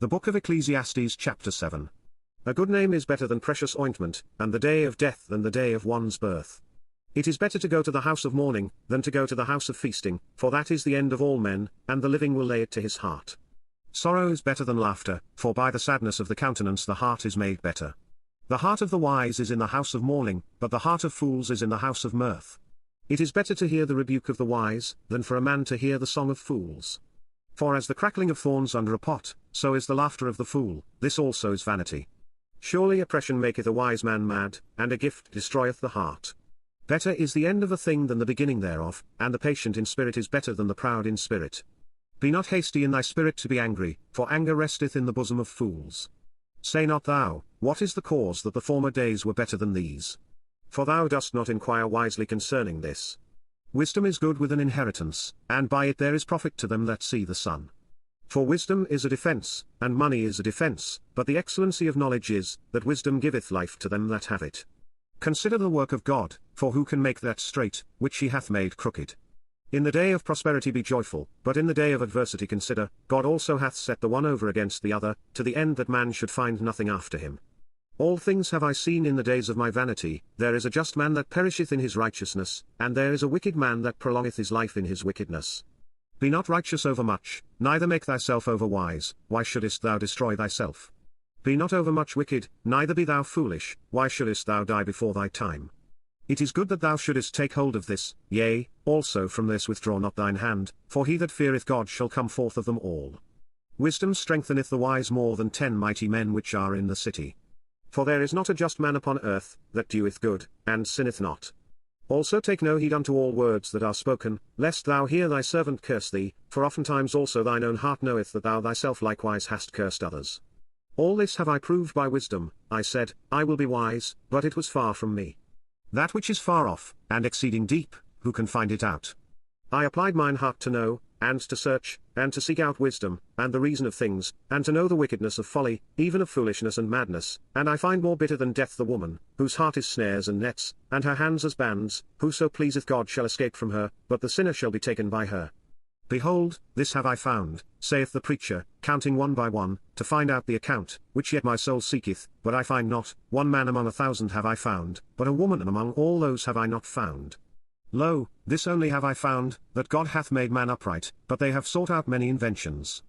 The Book of Ecclesiastes chapter 7. A good name is better than precious ointment, and the day of death than the day of one's birth. It is better to go to the house of mourning, than to go to the house of feasting, for that is the end of all men, and the living will lay it to his heart. Sorrow is better than laughter, for by the sadness of the countenance the heart is made better. The heart of the wise is in the house of mourning, but the heart of fools is in the house of mirth. It is better to hear the rebuke of the wise, than for a man to hear the song of fools. For as the crackling of thorns under a pot, so is the laughter of the fool, this also is vanity. Surely oppression maketh a wise man mad, and a gift destroyeth the heart. Better is the end of a thing than the beginning thereof, and the patient in spirit is better than the proud in spirit. Be not hasty in thy spirit to be angry, for anger resteth in the bosom of fools. Say not thou, what is the cause that the former days were better than these? For thou dost not inquire wisely concerning this. Wisdom is good with an inheritance, and by it there is profit to them that see the sun. For wisdom is a defence, and money is a defence, but the excellency of knowledge is, that wisdom giveth life to them that have it. Consider the work of God, for who can make that straight, which he hath made crooked? In the day of prosperity be joyful, but in the day of adversity consider, God also hath set the one over against the other, to the end that man should find nothing after him. All things have I seen in the days of my vanity, there is a just man that perisheth in his righteousness, and there is a wicked man that prolongeth his life in his wickedness. Be not righteous overmuch, neither make thyself overwise, why shouldest thou destroy thyself? Be not overmuch wicked, neither be thou foolish, why shouldest thou die before thy time? It is good that thou shouldest take hold of this, yea, also from this withdraw not thine hand, for he that feareth God shall come forth of them all. Wisdom strengtheneth the wise more than 10 mighty men which are in the city. For there is not a just man upon earth, that doeth good, and sinneth not. Also take no heed unto all words that are spoken, lest thou hear thy servant curse thee, for oftentimes also thine own heart knoweth that thou thyself likewise hast cursed others. All this have I proved by wisdom, I said, I will be wise, but it was far from me. That which is far off, and exceeding deep, who can find it out? I applied mine heart to know, and to search, and to seek out wisdom, and the reason of things, and to know the wickedness of folly, even of foolishness and madness, and I find more bitter than death the woman, whose heart is snares and nets, and her hands as bands, whoso pleaseth God shall escape from her, but the sinner shall be taken by her. Behold, this have I found, saith the preacher, counting one by one, to find out the account, which yet my soul seeketh, but I find not, one man among 1,000 have I found, but a woman among all those have I not found. Lo, this only have I found, that God hath made man upright, but they have sought out many inventions.